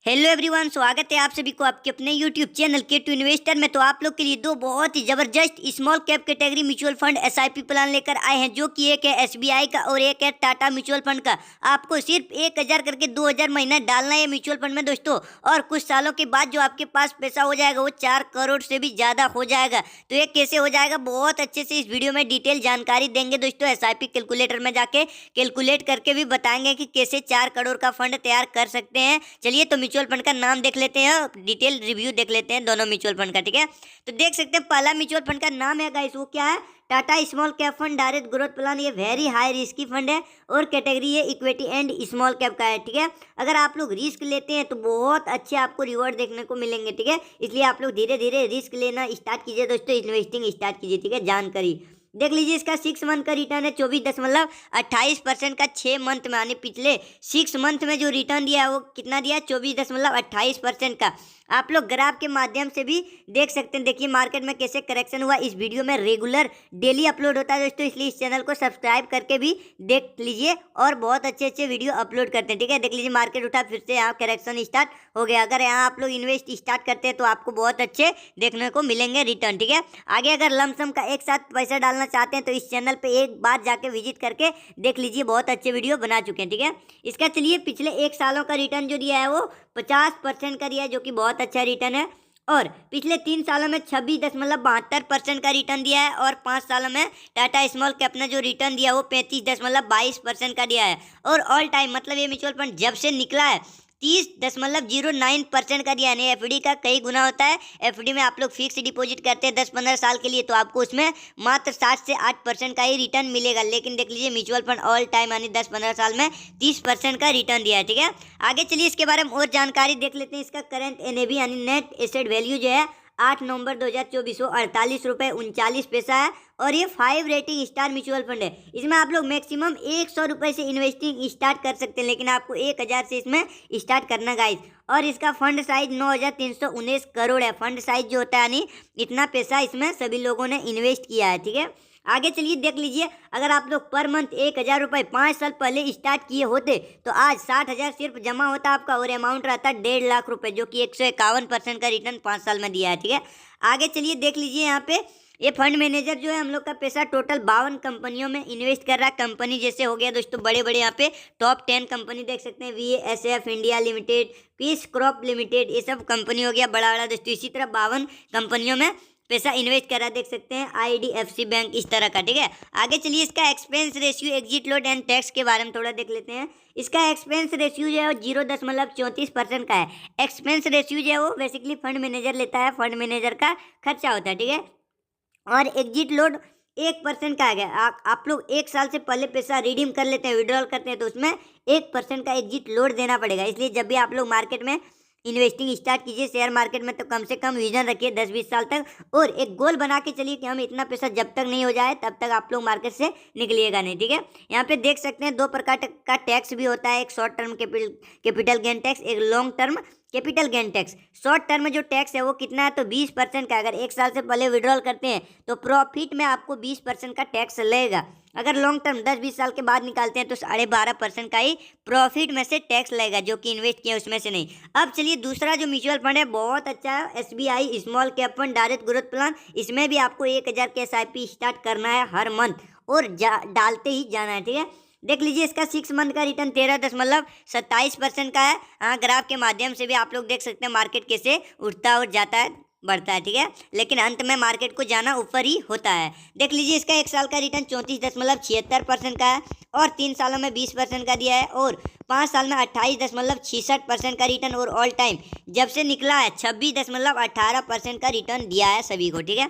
Hello everyone, स्वागत है आप सभी को आपके अपने यूट्यूब चैनल के टू इन्वेस्टर में। तो आप लोग के लिए दो बहुत ही जबरदस्त small cap category mutual fund SIP plan लेकर आए हैं, जो कि एक है एसबीआई का और एक है टाटा म्यूचुअल फंड का। आपको सिर्फ 1000 करके 2000 महीना डालना है म्यूचुअल फंड में दोस्तों, और कुछ सालों के बाद जो आपके पास पैसा हो जाएगा वो 4 करोड़ से भी ज़्यादा हो जाएगा। तो ये कैसे हो जाएगा, बहुत अच्छे से इस वीडियो में डिटेल जानकारी देंगे दोस्तों। एसआईपी कैलकुलेटर में जाके कैलकुलेट करके भी बताएंगे कि कैसे 4 करोड़ का फंड तैयार कर सकते हैं। चलिए तो म्यूचुअल फंड का नाम देख लेते हैं, डिटेल रिव्यू देख लेते हैं दोनों म्यूचुअल फंड का। ठीक है, तो देख सकते हैं पहला म्यूचुअल फंड का नाम है गाइस, वो क्या है, Tata small cap fund direct growth plan. ये वेरी हाई रिस्की फंड है और कैटेगरी है इक्विटी एंड स्मॉल कैप का है। ठीक है, अगर आप लोग रिस्क लेते हैं तो बहुत अच्छे आपको रिवॉर्ड देखने को मिलेंगे। ठीक है, इसलिए आप लोग धीरे धीरे रिस्क लेना स्टार्ट कीजिए दोस्तों, इन्वेस्टिंग स्टार्ट कीजिए। ठीक है, जानकारी देख लीजिए। इसका 6 मंथ का रिटर्न है 24.28% का 6 मंथ में, यानी पिछले 6 मंथ में जो रिटर्न दिया है वो कितना दिया है, 24.28% का। आप लोग ग्राफ के माध्यम से भी देख सकते हैं। देखिए मार्केट में कैसे करेक्शन हुआ। इस वीडियो में रेगुलर डेली अपलोड होता है दोस्तों, इसलिए इस चैनल को सब्सक्राइब करके भी देख लीजिए और बहुत अच्छे अच्छे वीडियो अपलोड करते हैं। ठीक है, देख लीजिए मार्केट उठा, फिर से यहाँ करेक्शन स्टार्ट हो गया। अगर यहाँ आप लोग इन्वेस्ट स्टार्ट करते हैं तो आपको बहुत अच्छे देखने को मिलेंगे रिटर्न। ठीक है, आगे अगर लमसम का एक साथ पैसा डालना चाहते हैं तो इस चैनल पे एक बार जाके विजिट करके देख लीजिए, बहुत अच्छे वीडियो बना चुके हैं। ठीक है, इसका चलिए पिछले 1 सालों का रिटर्न जो दिया है वो 50% का दिया है, जो कि बहुत अच्छा रिटर्न है। और पिछले 3 सालों में 26.72% का रिटर्न दिया है, और 5 सालों में टाटा स्मॉल कैप ने जो रिटर्न दिया वो 35.22% का दिया है। और ऑल टाइम मतलब ये म्यूचुअल फंड जब से निकला है 30.09% का दिया है। एफडी का कई गुना होता है। एफडी में आप लोग फिक्स डिपॉजिट करते हैं 10-15 साल के लिए, तो आपको उसमें मात्र 7 से 8% का ही रिटर्न मिलेगा। लेकिन देख लीजिए म्यूचुअल फंड ऑल टाइम यानी 10-15 साल में 30% का रिटर्न दिया है। ठीक है, आगे चलिए इसके बारे में और जानकारी देख लेते हैं। इसका करंट एनएवी यानी नेट एसेट वैल्यू जो है 8 नवंबर 2024 को 48.39 रुपये है, और ये 5 रेटिंग स्टार म्यूचुअल फंड है। इसमें आप लोग मैक्सिमम 100 रुपये से इन्वेस्टिंग स्टार्ट कर सकते हैं, लेकिन आपको 1000 से इसमें स्टार्ट करना गाइस। और इसका फंड साइज 9319 करोड़ है। फंड साइज जो होता है यानी इतना पैसा इसमें सभी लोगों ने इन्वेस्ट किया है। ठीक है, आगे चलिए देख लीजिए। अगर आप लोग पर मंथ 1000 रुपये 5 साल पहले स्टार्ट किए होते तो आज 60,000 सिर्फ जमा होता आपका, और अमाउंट रहता 1.5 लाख रुपए, जो कि 151% का रिटर्न 5 साल में दिया है। ठीक है, आगे चलिए देख लीजिए। यहाँ पे ये फंड मैनेजर जो है हम लोग का पैसा टोटल 52 कंपनियों में इन्वेस्ट कर रहा है। कंपनी जैसे हो गया दोस्तों बड़े बड़े, यहाँ पे टॉप 10 कंपनी देख सकते हैं, VASF India limited, peace crop limited, ये सब कंपनी हो गया बड़ा बड़ा दोस्तों। इसी तरह 52 कंपनियों में पैसा इन्वेस्ट करा देख सकते हैं, IDFC बैंक इस तरह का। ठीक है, आगे चलिए इसका expense ratio, exit load and tax के बारे में थोड़ा देख लेते हैं। इसका एक्सपेंस रेशियो जो है 0.34% का है। एक्सपेंस रेशियो जो है वो बेसिकली फंड मैनेजर लेता है, फंड मैनेजर का खर्चा होता है। ठीक है, और एग्जिट लोड 1% का आ गया। आप लोग 1 साल से पहले पैसा रिडीम कर लेते हैं, विड्रॉल करते हैं, तो उसमें 1% का एग्जिट लोड देना पड़ेगा। इसलिए जब भी आप लोग मार्केट में इन्वेस्टिंग स्टार्ट कीजिए शेयर मार्केट में, तो कम से कम विजन रखिए 10-20 साल तक, और एक गोल बना के चलिए कि हम इतना पैसा जब तक नहीं हो जाए तब तक आप लोग मार्केट से निकलिएगा नहीं। ठीक है, यहाँ पे देख सकते हैं 2 प्रकार का टैक्स भी होता है, एक short term capital gain tax, एक long term capital gain tax. Short term में जो टैक्स है वो कितना है, तो 20% का। अगर 1 साल से पहले विड्रॉल करते हैं तो प्रॉफिट में आपको 20% का टैक्स लगेगा। अगर लॉन्ग टर्म 10-20 साल के बाद निकालते हैं तो 12.5% का ही प्रॉफिट में से टैक्स लगेगा, जो कि इन्वेस्ट किया उसमें से नहीं। अब चलिए दूसरा जो म्यूचुअल फंड है बहुत अच्छा है, SBI small cap fund direct growth plan. इसमें भी आपको 1000 के एसआईपी स्टार्ट करना है हर मंथ, और डालते ही जाना है। ठीक है, देख लीजिए इसका 6 मंथ का रिटर्न 13.27% का है। हाँ, ग्राफ के माध्यम से भी आप लोग देख सकते हैं मार्केट कैसे उठता और जाता है, बढ़ता है। ठीक है, लेकिन अंत में मार्केट को जाना ऊपर ही होता है। देख लीजिए इसका 1 साल का रिटर्न 34.76% का है, और 3 सालों में 20% का दिया है, और 5 साल में 28.66% का रिटर्न, और ऑल टाइम जब से निकला है 26.18% का रिटर्न दिया है सभी को। ठीक है,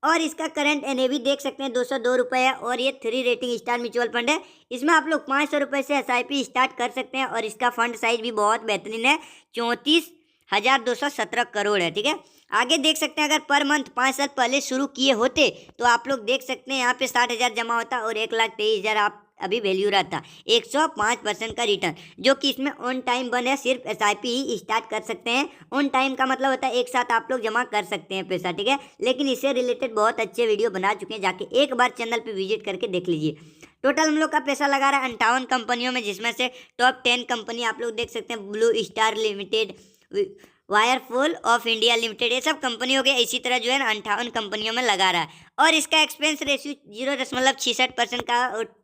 और इसका करंट एनएवी देख सकते हैं 202 रुपये है, और ये 3 रेटिंग स्टार म्यूचुअल फंड है। इसमें आप लोग 500 रुपये से एसआईपी स्टार्ट कर सकते हैं, और इसका फंड साइज भी बहुत बेहतरीन है, 34,217 करोड़ है। ठीक है, आगे देख सकते हैं अगर पर मंथ 5 साल पहले शुरू किए होते तो आप लोग देख सकते हैं यहाँ पे 60,000 जमा होता और 1,23,000 आप अभी वैल्यू रहता। 105% का रिटर्न, जो कि इसमें ऑन टाइम बन है, सिर्फ एसआईपी ही स्टार्ट कर सकते हैं। ऑन टाइम का मतलब होता है एक साथ आप लोग जमा कर सकते हैं पैसा। ठीक है, लेकिन इससे रिलेटेड बहुत अच्छे वीडियो बना चुके हैं, जाके एक बार चैनल पे विजिट करके देख लीजिए। टोटल हम लोग का पैसा लगा रहा है 58 कंपनियों में, जिसमें से टॉप 10 कंपनी आप लोग देख सकते हैं, Blue Star Limited, Whirlpool of India Limited, ये सब कंपनियों के इसी तरह जो है ना 58 कंपनियों में लगा रहा है। और इसका एक्सपेंस रेशियो 0.66% का, और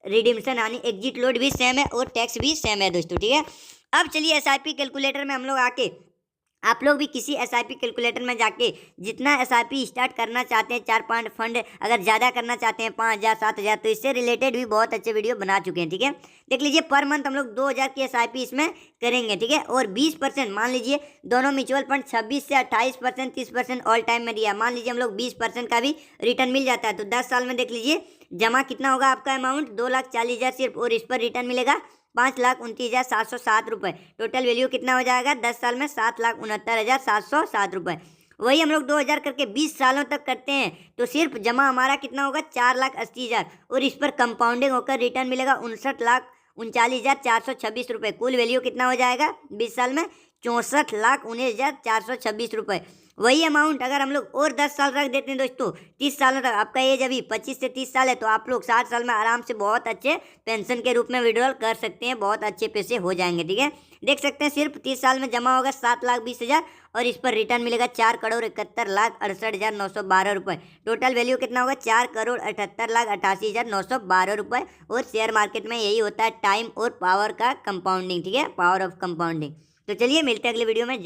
रिडिम्शन यानी एग्जिट लोड भी सेम है और टैक्स भी सेम है दोस्तों, ठीक है। अब चलिए एसआईपी कैलकुलेटर में हम लोग आके, आप लोग भी किसी एसआईपी कैलकुलेटर में जाके जितना एसआईपी स्टार्ट करना चाहते हैं, 4-5 फंड अगर ज़्यादा करना चाहते हैं, 5,000 7,000, तो इससे रिलेटेड भी बहुत अच्छे वीडियो बना चुके हैं, ठीक है। देख लीजिए पर मंथ हम लोग 2,000 की एसआईपी इसमें करेंगे, ठीक है। और 20% मान लीजिए दोनों म्यूचुअल फंड 26 से 28%, 30% ऑल टाइम में दिया, मान लीजिए हम लोग 20% का भी रिटर्न मिल जाता है, तो 10 साल में देख लीजिए जमा कितना होगा आपका अमाउंट, 2,40,000 सिर्फ, और इस पर रिटर्न मिलेगा 5,29,707 रुपये। टोटल वैल्यू कितना हो जाएगा 10 साल में, 7,69,707 रुपये। वही हम लोग 2,000 करके 20 सालों तक करते हैं तो सिर्फ जमा हमारा कितना होगा 4,80,000, और इस पर कंपाउंडिंग होकर रिटर्न मिलेगा 59,39,426 रुपये। कुल वैल्यू कितना हो जाएगा 20 साल में 64,19,426 रुपये। वही अमाउंट अगर हम लोग और 10 साल रख देते हैं दोस्तों, 30 सालों तक, आपका एज अभी 25 से 30 साल है, तो आप लोग 60 साल में आराम से बहुत अच्छे पेंशन के रूप में विड्रॉल कर सकते हैं, बहुत अच्छे पैसे हो जाएंगे, ठीक है। देख सकते हैं सिर्फ 30 साल में जमा होगा 7,20,000, और इस पर रिटर्न मिलेगा 4,71,68,912 रुपये। टोटल वैल्यू कितना होगा 4,78,88,912 रुपये। और शेयर मार्केट में यही होता है टाइम और पावर का कंपाउंडिंग, ठीक है, पावर ऑफ कंपाउंडिंग। तो चलिए मिलते हैं अगले वीडियो में।